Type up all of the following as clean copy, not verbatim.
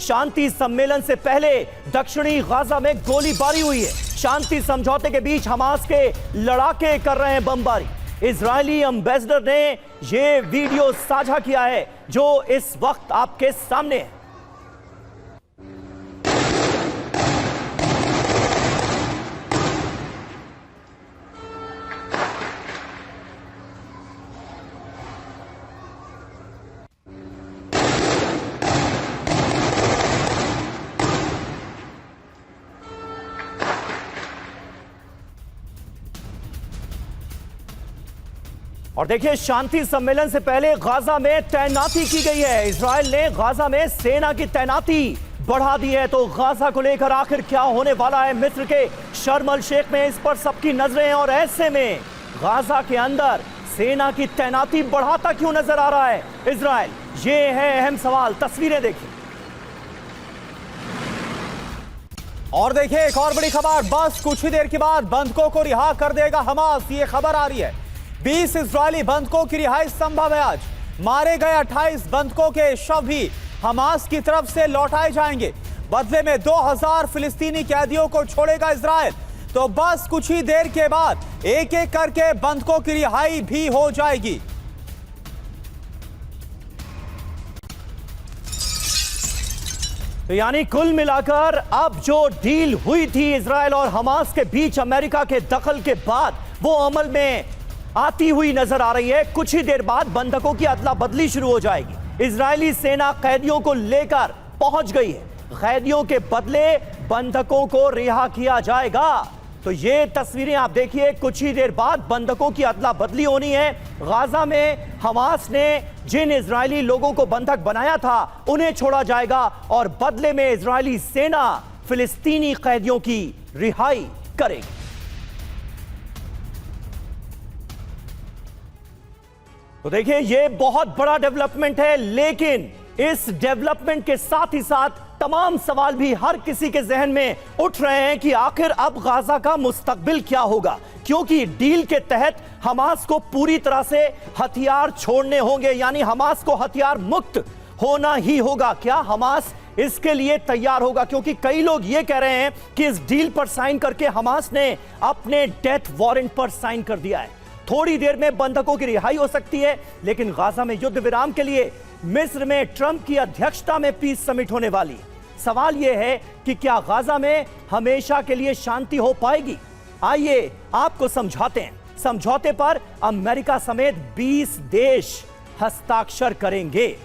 शांति सम्मेलन से पहले दक्षिणी गाजा में गोलीबारी हुई है। शांति समझौते के बीच हमास के लड़ाके कर रहे हैं बमबारी। इजरायली एम्बेसडर ने यह वीडियो साझा किया है जो इस वक्त आपके सामने है। और देखिए, शांति सम्मेलन से पहले गाजा में तैनाती की गई है। इजराइल ने गाजा में सेना की तैनाती बढ़ा दी है। तो गाजा को लेकर आखिर क्या होने वाला है मिस्र के शर्म अल शेख में, इस पर सबकी नजरें हैं। और ऐसे में गाजा के अंदर सेना की तैनाती बढ़ाता क्यों नजर आ रहा है इजराइल, ये है अहम सवाल। तस्वीरें देखिए और देखिए एक और बड़ी खबर, बस कुछ ही देर के बाद बंधकों को रिहा कर देगा हमास। ये खबर आ रही है 20 इजरायली बंधकों की रिहाई संभव है आज। मारे गए 28 बंधकों के शव भी हमास की तरफ से लौटाए जाएंगे। बदले में 2000 फिलिस्तीनी कैदियों को छोड़ेगा इजराइल। तो बस कुछ ही देर के बाद एक एक करके बंधकों की रिहाई भी हो जाएगी। तो यानी कुल मिलाकर अब जो डील हुई थी इजराइल और हमास के बीच अमेरिका के दखल के बाद, वो अमल में आती हुई नजर आ रही है। कुछ ही देर बाद बंधकों की अदला बदली शुरू हो जाएगी। इजरायली सेना कैदियों को लेकर पहुंच गई है। कैदियों के बदले बंधकों को रिहा किया जाएगा। तो ये तस्वीरें आप देखिए, कुछ ही देर बाद बंधकों की अदला बदली होनी है। गाजा में हमास ने जिन इजरायली लोगों को बंधक बनाया था उन्हें छोड़ा जाएगा और बदले में इजरायली सेना फिलिस्तीनी कैदियों की रिहाई करेगी। तो देखिए, यह बहुत बड़ा डेवलपमेंट है, लेकिन इस डेवलपमेंट के साथ ही साथ तमाम सवाल भी हर किसी के जहन में उठ रहे हैं कि आखिर अब गाजा का मुस्तकबिल क्या होगा। क्योंकि डील के तहत हमास को पूरी तरह से हथियार छोड़ने होंगे, यानी हमास को हथियार मुक्त होना ही होगा। क्या हमास इसके लिए तैयार होगा? क्योंकि कई लोग यह कह रहे हैं कि इस डील पर साइन करके हमास ने अपने डेथ वारंट पर साइन कर दिया है। थोड़ी देर में बंधकों की रिहाई हो सकती है, लेकिन गाजा में युद्ध विराम के लिए मिस्र में ट्रंप की अध्यक्षता में पीस समिट होने वाली। सवाल यह है कि क्या गाजा में हमेशा के लिए शांति हो पाएगी? आइए आपको समझाते हैं। समझौते पर अमेरिका समेत 20 देश हस्ताक्षर करेंगे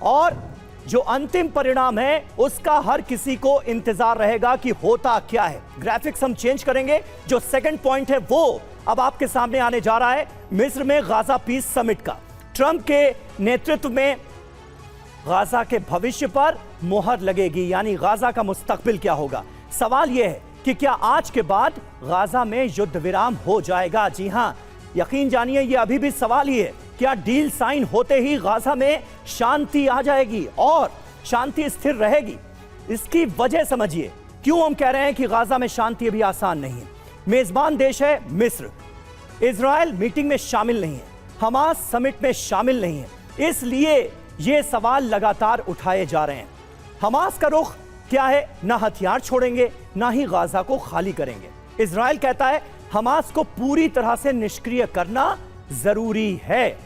और जो अंतिम परिणाम है उसका हर किसी को इंतजार रहेगा कि होता क्या है। ग्राफिक्स हम चेंज करेंगे। जो सेकंड पॉइंट है वो अब आपके सामने आने जा रहा है। मिस्र में गाजा पीस समिट का ट्रंप के नेतृत्व में गाजा के भविष्य पर मोहर लगेगी, यानी गाजा का मुस्तकबिल क्या होगा। सवाल यह है कि क्या आज के बाद गाजा में युद्ध विराम हो जाएगा? जी हां, यकीन जानिए यह अभी भी सवाल ही है। क्या डील साइन होते ही गाजा में शांति आ जाएगी और शांति स्थिर रहेगी? इसकी वजह समझिए क्यों हम कह रहे हैं कि गाजा में शांति अभी आसान नहीं है। मेजबान देश है मिस्र। इजराइल मीटिंग में शामिल नहीं है, हमास समिट में शामिल नहीं है, इसलिए ये सवाल लगातार उठाए जा रहे हैं। हमास का रुख क्या है? ना हथियार छोड़ेंगे, ना ही गाजा को खाली करेंगे। इजराइल कहता है हमास को पूरी तरह से निष्क्रिय करना जरूरी है।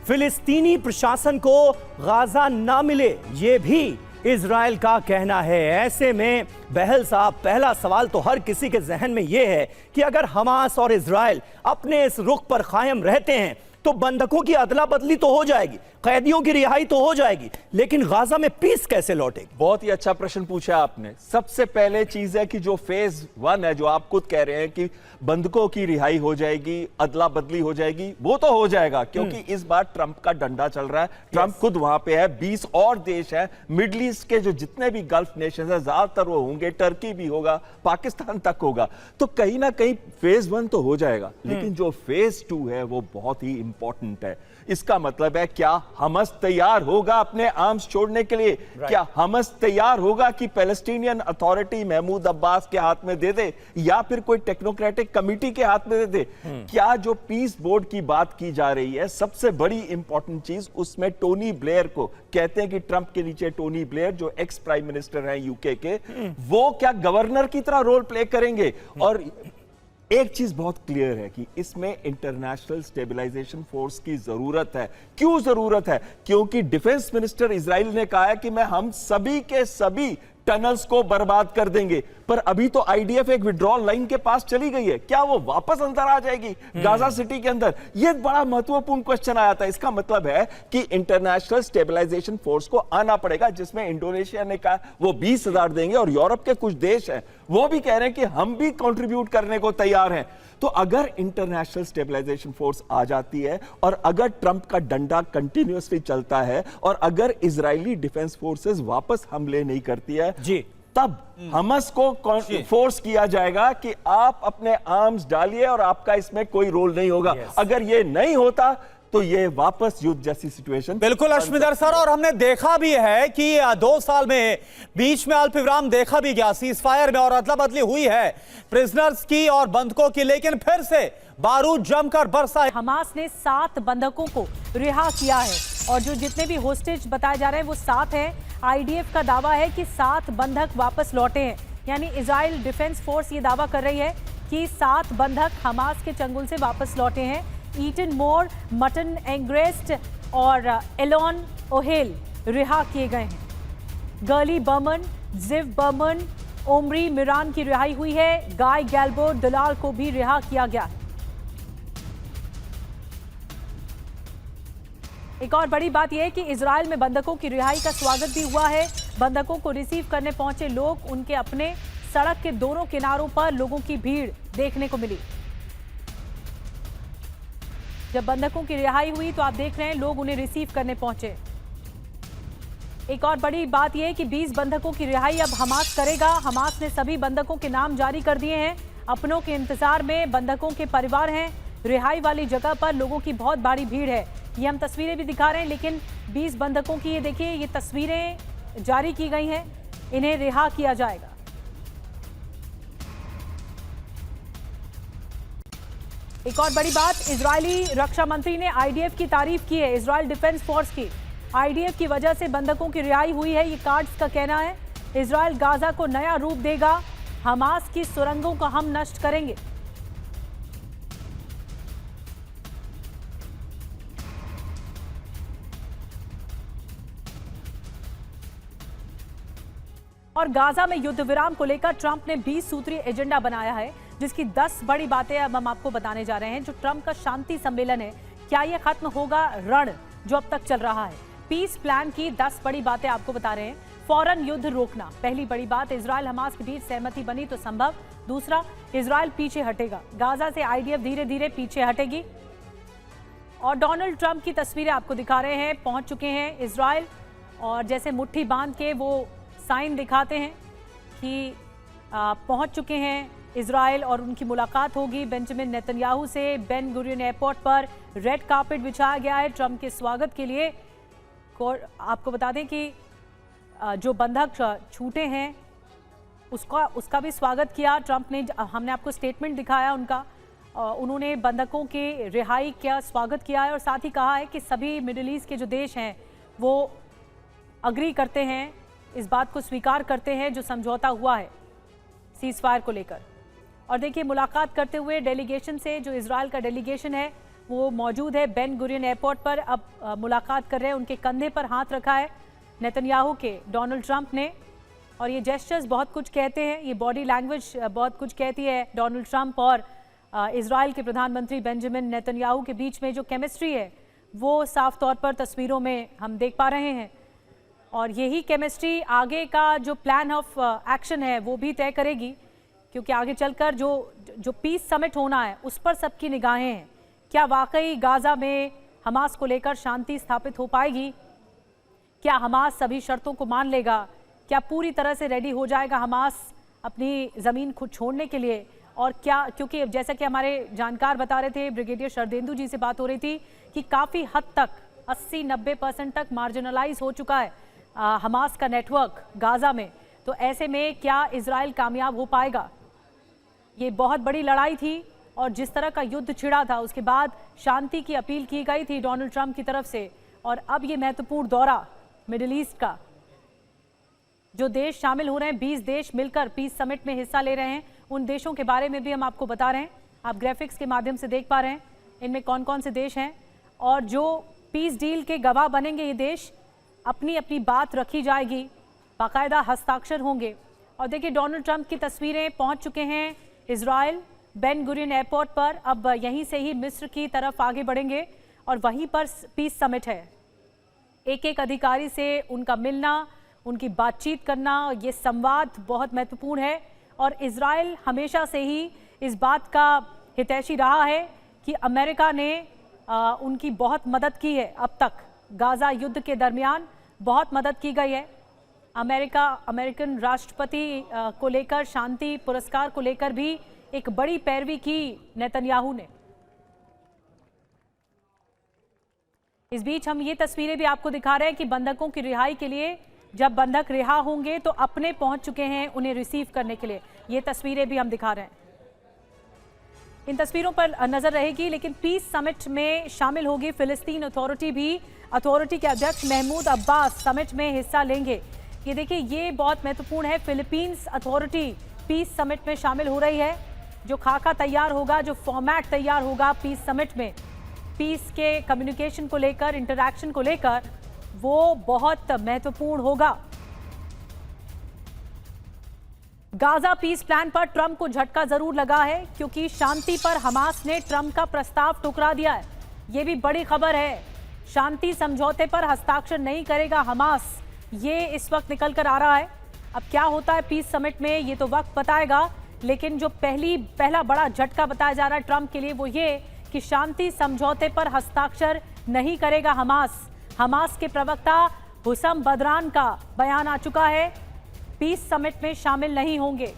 फिलिस्तीनी प्रशासन को गाजा ना मिले, यह भी इजराइल का कहना है। ऐसे में बहल साहब, पहला सवाल तो हर किसी के जहन में यह है कि अगर हमास और इजराइल अपने इस रुख पर कायम रहते हैं तो बंधकों की अदला बदली तो हो जाएगी, कैदियों की रिहाई तो हो जाएगी, लेकिन गाजा में पीस कैसे लौटेगी? बहुत ही अच्छा प्रश्न पूछा आपने। सबसे पहले चीज है कि जो फेज 1 है, जो आप खुद कह रहे हैं कि बंधकों की रिहाई हो जाएगी, अदला बदली हो जाएगी, वो तो हो जाएगा क्योंकि इस बार ट्रंप का डंडा चल रहा है। ट्रंप खुद वहां पे है, 20 और देश हैं मिडल ईस्ट के, जो जितने भी गल्फ नेशन है ज्यादातर वो होंगे, टर्की भी होगा, पाकिस्तान तक होगा। तो कहीं ना कहीं फेज 1 तो हो जाएगा, लेकिन जो फेज 2 है वो बहुत ही इंपॉर्टेंट है। इसका मतलब है क्या हमास तैयार होगा अपने आर्म्स छोड़ने के लिए? क्या हमास तैयार होगा कि पैलेस्टीनियन अथॉरिटी महमूद अब्बास के हाथ में दे दे या फिर कोई टेक्नोक्रेटिक कमिटी के हाथ में दे दे? क्या जो पीस बोर्ड की बात की जा रही है, सबसे बड़ी इंपॉर्टेंट चीज उसमें टोनी ब्लेयर को कहते हैं कि ट्रंप के नीचे टोनी ब्लेयर जो एक्स प्राइम मिनिस्टर हैं यूके के, वो क्या गवर्नर की तरह रोल प्ले करेंगे? और एक चीज बहुत क्लियर है कि इसमें इंटरनेशनल स्टेबलाइजेशन फोर्स की जरूरत है। क्यों जरूरत है? क्योंकि डिफेंस मिनिस्टर इजराइल ने कहा है कि मैं हम सभी के सभी टनल्स को बर्बाद कर देंगे, पर अभी तो आईडीएफ एक विड्रॉल लाइन के पास चली गई है, क्या वो वापस अंदर आ जाएगी गाजा सिटी के अंदर? ये बड़ा महत्वपूर्ण क्वेश्चन आया था। इसका मतलब है कि इंटरनेशनल स्टेबलाइजेशन फोर्स को आना पड़ेगा, जिसमें इंडोनेशिया ने कहा वो 20,000 देंगे और यूरोप के कुछ देश हैं वो भी कह रहे हैं कि हम भी कंट्रीब्यूट करने को तैयार हैं। तो अगर इंटरनेशनल स्टेबलाइजेशन फोर्स आ जाती है और अगर ट्रंप का डंडा कंटिन्यूअसली चलता है और अगर इजरायली डिफेंस फोर्सेस वापस हमले नहीं करती है जी, तब हमास को फोर्स किया जाएगा कि आप अपने आर्म्स डालिए और आपका इसमें कोई रोल नहीं होगा। अगर ये नहीं होता तो ये वापस युद्ध जैसी सिचुएशन। बिल्कुल अश्मिदर सर, और हमने देखा भी है कि 2 साल में बीच में अल्पविराम देखा भी गया सीज फायर में और अदला बदली हुई है प्रिजनर्स की और बंधकों की, लेकिन फिर से बारूद जमकर बरसा है। हमास ने 7 बंधकों को रिहा किया है और जो जितने भी होस्टेज बताए जा रहे हैं वो 7 हैं। आईडीएफ का दावा है कि 7 बंधक वापस लौटे हैं, यानी इजराइल डिफेंस फोर्स ये दावा कर रही है कि 7 बंधक हमास के चंगुल से वापस लौटे हैं। ईटन मोर, मटन एंग्रेस्ट और एलोन ओहेल रिहा किए गए हैं। गर्ली बर्मन, जिव बर्मन, ओमरी मिरान की रिहाई हुई है। गाय गैल्बो दलाल को भी रिहा किया गया है। एक और बड़ी बात यह है कि इजराइल में बंधकों की रिहाई का स्वागत भी हुआ है। बंधकों को रिसीव करने पहुंचे लोग, उनके अपने सड़क के दोनों किनारों पर लोगों की भीड़ देखने को मिली। जब बंधकों की रिहाई हुई तो आप देख रहे हैं लोग उन्हें रिसीव करने पहुंचे। एक और बड़ी बात यह है कि 20 बंधकों की रिहाई अब हमास करेगा। हमास ने सभी बंधकों के नाम जारी कर दिए हैं। अपनों के इंतजार में बंधकों के परिवार हैं। रिहाई वाली जगह पर लोगों की बहुत भारी भीड़ है। ये हम तस्वीरें भी दिखा रहे हैं, लेकिन 20 बंधकों की ये देखिए, ये तस्वीरें जारी की गई हैं। इन्हें रिहा किया जाएगा। एक और बड़ी बात, इजरायली रक्षा मंत्री ने आईडीएफ की तारीफ की है, इजराइल डिफेंस फोर्स की। आईडीएफ की वजह से बंधकों की रिहाई हुई है, ये कार्ड्स का कहना है। इजराइल गाजा को नया रूप देगा, हमास की सुरंगों को हम नष्ट करेंगे। और गाजा में युद्ध विराम को लेकर ट्रंप ने 20 सूत्रीय एजेंडा बनाया है, जिसकी 10 बड़ी बातें अब हम आपको बताने जा रहे हैं। जो ट्रंप का शांति सम्मेलन है, क्या यह खत्म होगा रण जो अब तक चल रहा है? पीस प्लान की 10 बड़ी बातें आपको बता रहे हैं। फौरन युद्ध रोकना, पहली बड़ी बात। इजराइल हमास के बीच सहमति बनी तो संभव। दूसरा, इजराइल पीछे हटेगा, गाजा से आईडीएफ धीरे धीरे पीछे हटेगी। और डोनाल्ड ट्रंप की तस्वीरें आपको दिखा रहे हैं, पहुंच चुके हैं इजराइल और जैसे मुट्ठी बांध के वो साइन दिखाते हैं कि पहुंच चुके हैं इजराइल और उनकी मुलाकात होगी बेंजामिन नेतन्याहू से। बेन गुरियन एयरपोर्ट पर रेड कार्पेट बिछाया गया है ट्रंप के स्वागत के लिए। आपको बता दें कि जो बंधक छूटे हैं उसका भी स्वागत किया ट्रंप ने। हमने आपको स्टेटमेंट दिखाया उनका, उन्होंने बंधकों के रिहाई का स्वागत किया है और साथ ही कहा है कि सभी मिडिल ईस्ट के जो देश हैं वो अग्री करते हैं, इस बात को स्वीकार करते हैं जो समझौता हुआ है सीज फायर को लेकर। और देखिए, मुलाकात करते हुए डेलीगेशन से, जो इजराइल का डेलीगेशन है वो मौजूद है बेन गुरियन एयरपोर्ट पर। अब मुलाकात कर रहे हैं, उनके कंधे पर हाथ रखा है नेतन्याहू के डोनाल्ड ट्रंप ने। और ये जेस्चर्स बहुत कुछ कहते हैं, ये बॉडी लैंग्वेज बहुत कुछ कहती है। डोनाल्ड ट्रंप और इजराइल के प्रधानमंत्री बेंजामिन नेतन्याहू के बीच में जो केमिस्ट्री है वो साफ तौर पर तस्वीरों में हम देख पा रहे हैं। और यही केमिस्ट्री आगे का जो प्लान ऑफ एक्शन है वो भी तय करेगी, क्योंकि आगे चलकर जो पीस समिट होना है उस पर सबकी निगाहें हैं। क्या वाकई गाजा में हमास को लेकर शांति स्थापित हो पाएगी? क्या हमास सभी शर्तों को मान लेगा? क्या पूरी तरह से रेडी हो जाएगा हमास अपनी ज़मीन खुद छोड़ने के लिए? और क्या, क्योंकि जैसा कि हमारे जानकार बता रहे थे, ब्रिगेडियर शरदेंदु जी से बात हो रही थी कि काफ़ी हद तक 80-90% तक मार्जिनलाइज हो चुका है हमास का नेटवर्क गाजा में। तो ऐसे में क्या इजराइल कामयाब हो पाएगा? ये बहुत बड़ी लड़ाई थी और जिस तरह का युद्ध छिड़ा था उसके बाद शांति की अपील की गई थी डोनाल्ड ट्रंप की तरफ से, और अब ये महत्वपूर्ण दौरा मिडिल ईस्ट का, जो देश शामिल हो रहे हैं, 20 देश मिलकर पीस समिट में हिस्सा ले रहे हैं, उन देशों के बारे में भी हम आपको बता रहे हैं। आप ग्राफिक्स के माध्यम से देख पा रहे हैं इनमें कौन कौन से देश हैं और जो पीस डील के गवाह बनेंगे ये देश, अपनी अपनी बात रखी जाएगी, बाकायदा हस्ताक्षर होंगे। और देखिए डोनाल्ड ट्रंप की तस्वीरें पहुंच चुके हैं इजराइल बेन गुरियन एयरपोर्ट पर। अब यहीं से ही मिस्र की तरफ आगे बढ़ेंगे और वहीं पर पीस समिट है। एक एक अधिकारी से उनका मिलना, उनकी बातचीत करना, ये संवाद बहुत महत्वपूर्ण है। और इजराइल हमेशा से ही इस बात का हितैषी रहा है कि अमेरिका ने उनकी बहुत मदद की है। अब तक गाजा युद्ध के दरमियान बहुत मदद की गई है। अमेरिकन राष्ट्रपति को लेकर, शांति पुरस्कार को लेकर भी एक बड़ी पैरवी की नेतन्याहू ने। इस बीच हम ये तस्वीरें भी आपको दिखा रहे हैं कि बंधकों की रिहाई के लिए, जब बंधक रिहा होंगे तो अपने पहुंच चुके हैं उन्हें रिसीव करने के लिए। ये तस्वीरें भी हम दिखा रहे हैं, इन तस्वीरों पर नजर रहेगी। लेकिन पीस समिट में शामिल होगी फिलिस्तीन अथॉरिटी भी। अथॉरिटी के अध्यक्ष महमूद अब्बास समिट में हिस्सा लेंगे। ये देखिए, ये बहुत महत्वपूर्ण है। फिलीपींस अथॉरिटी पीस समिट में शामिल हो रही है। जो खाका तैयार होगा, जो फॉर्मेट तैयार होगा पीस समिट में, पीस के कम्युनिकेशन को लेकर, इंटरैक्शन को लेकर, वो बहुत महत्वपूर्ण होगा। गाजा पीस प्लान पर ट्रंप को झटका जरूर लगा है, क्योंकि शांति पर हमास ने ट्रंप का प्रस्ताव ठुकरा दिया है। यह भी बड़ी खबर है। शांति समझौते पर हस्ताक्षर नहीं करेगा हमास, ये इस वक्त निकल कर आ रहा है। अब क्या होता है पीस समिट में, ये तो वक्त बताएगा। लेकिन जो पहला बड़ा झटका बताया जा रहा है ट्रंप के लिए, वो ये कि शांति समझौते पर हस्ताक्षर नहीं करेगा हमास। हमास के प्रवक्ता हुसम बदरान का बयान आ चुका है, पीस समिट में शामिल नहीं होंगे।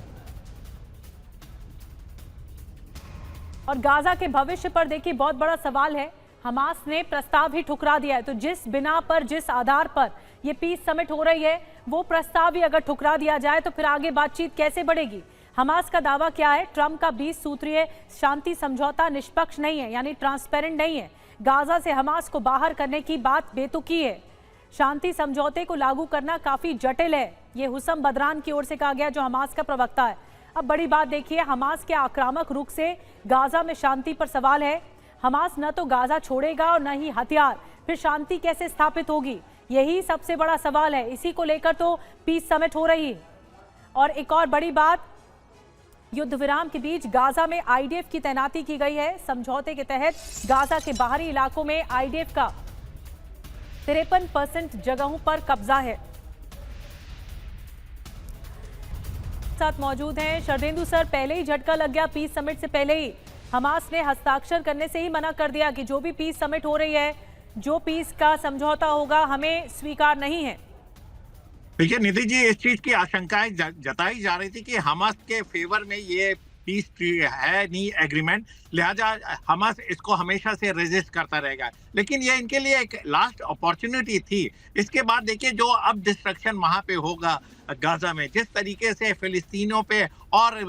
और गाजा के भविष्य पर देखिए बहुत बड़ा सवाल है। हमास ने प्रस्ताव ही ठुकरा दिया है, तो जिस बिना पर, जिस आधार पर यह पीस समिट हो रही है, वो प्रस्ताव ही अगर ठुकरा दिया जाए तो फिर आगे बातचीत कैसे बढ़ेगी? हमास का दावा क्या है? ट्रंप का 20 सूत्रीय शांति समझौता निष्पक्ष नहीं है, यानी ट्रांसपेरेंट नहीं है। गाजा से हमास को बाहर करने की बात बेतुकी है। शांति समझौते को लागू करना काफी जटिल है, ये हुसम बदरान की ओर से कहा गया, जो हमास का प्रवक्ता है। अब बड़ी बात देखिए, हमास के आक्रामक रुख से गाजा में शांति पर सवाल है। हमास न तो गाजा छोड़ेगा और न ही हथियार, फिर शांति कैसे स्थापित होगी? यही सबसे बड़ा सवाल है। इसी को लेकर तो पीस समिट हो रही है। और एक और बड़ी बात, युद्ध विराम के बीच गाजा में आईडीएफ की तैनाती की गई है। समझौते के तहत गाजा के बाहरी इलाकों में आईडीएफ का 53% जगहों पर कब्जा है। साथ मौजूद हैं शरदेंदु सर। पहले ही झटका लग गया, पीस समिट से पहले ही हमास ने हस्ताक्षर करने से ही मना कर दिया कि जो भी पीस समिट हो रही है, जो पीस का समझौता होगा, हमें स्वीकार नहीं है। देखिए निधि जी, इस चीज की आशंकाएं जताई जा रही थी कि हमास के फेवर में ये पीस है नहीं एग्रीमेंट, लिहाजा हमास इसको हमेशा से रेजिस्ट करता रहेगा। लेकिन ये इनके लिए एक लास्ट अपॉर्चुनिटी थी। इसके बाद देखिए जो अब डिस्ट्रक्शन वहां पे होगा गाजा में, जिस तरीके से फिलिस्तीनियों पे और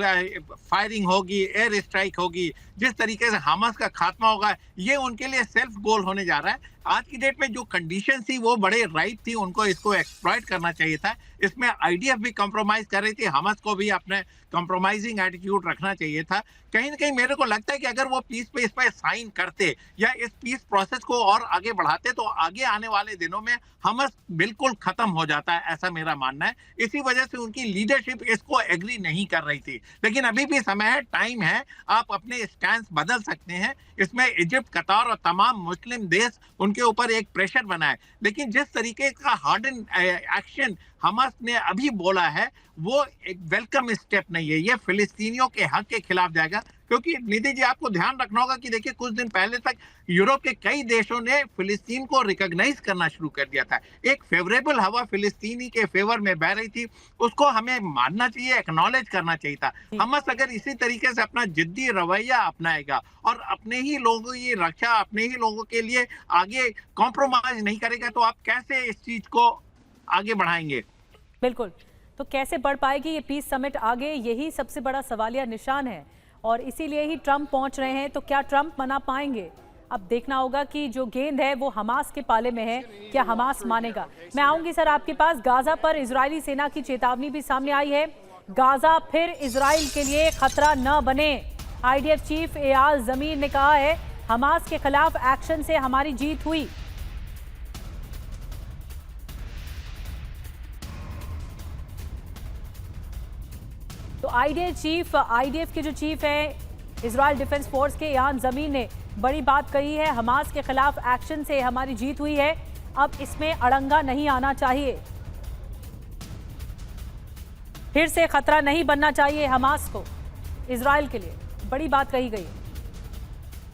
फायरिंग होगी, एयर स्ट्राइक होगी, जिस तरीके से हमास का खात्मा होगा, ये उनके लिए सेल्फ गोल होने जा रहा है। आज की डेट में जो कंडीशन थी वो बड़े राइट थी, उनको इसको एक्सप्लॉइट करना चाहिए था। इसमें आईडीएफ भी कॉम्प्रोमाइज कर रही थी, हमास को भी अपने कॉम्प्रोमाइजिंग एटीट्यूड रखना चाहिए था। कहीं ना कहीं मेरे को लगता है कि अगर वो पीस पे इस पर साइन करते या इस पीस प्रोसेस को और आगे बढ़ाते तो आगे आने वाले दिनों में हमास बिल्कुल खत्म हो जाता है, ऐसा मेरा मानना है। इसी वजह से उनकी लीडरशिप इसको एग्री नहीं कर रही थी। लेकिन अभी भी समय है, टाइम है, आप अपने स्टैंड बदल सकते हैं। इसमें इजिप्ट, कतार और तमाम मुस्लिम देश उनके ऊपर एक प्रेशर बनाए। लेकिन जिस तरीके का हार्डन एक्शन हमास ने अभी बोला है वो एक वेलकम स्टेप नहीं है। ये फिलिस्तीनियों के हक के खिलाफ जाएगा, क्योंकि निधि जी आपको ध्यान रखना होगा कि देखिए कुछ दिन पहले तक यूरोप के कई देशों ने फिलिस्तीन को रिकॉग्नाइज करना शुरू कर दिया था। एक फेवरेबल हवा फिलिस्तीनी के फेवर में बह रही थी, उसको हमें मानना चाहिए, एक्नॉलेज करना चाहिए था। हमास अगर इसी तरीके से अपना जिद्दी रवैया अपनाएगा और अपने ही लोगों की रक्षा, अपने ही लोगों के लिए आगे कॉम्प्रोमाइज नहीं करेगा, तो आप कैसे इस चीज को आगे बढ़ाएंगे? बिल्कुल, तो कैसे बढ़ पाएगी ये पीस समिट आगे, यही सबसे बड़ा सवालिया निशान है और इसीलिए ही ट्रंप पहुंच रहे हैं। तो क्या ट्रंप मना पाएंगे? अब देखना होगा कि जो गेंद है वो हमास के पाले में है, क्या हमास मानेगा? मैं आऊंगी सर आपके पास। गाजा पर इजरायली सेना की चेतावनी भी सामने आई है, गाजा फिर इजराइल के लिए खतरा न बने। आईडीएफ चीफ एयाल जमीर ने कहा है हमास के खिलाफ एक्शन से हमारी जीत हुई। तो आईडीएफ के जो चीफ है इजराइल डिफेंस फोर्स के एयाल जमीर ने बड़ी बात कही है, हमास के खिलाफ एक्शन से हमारी जीत हुई है, अब इसमें अड़ंगा नहीं आना चाहिए, फिर से खतरा नहीं बनना चाहिए हमास को, इजराइल के लिए बड़ी बात कही गई है।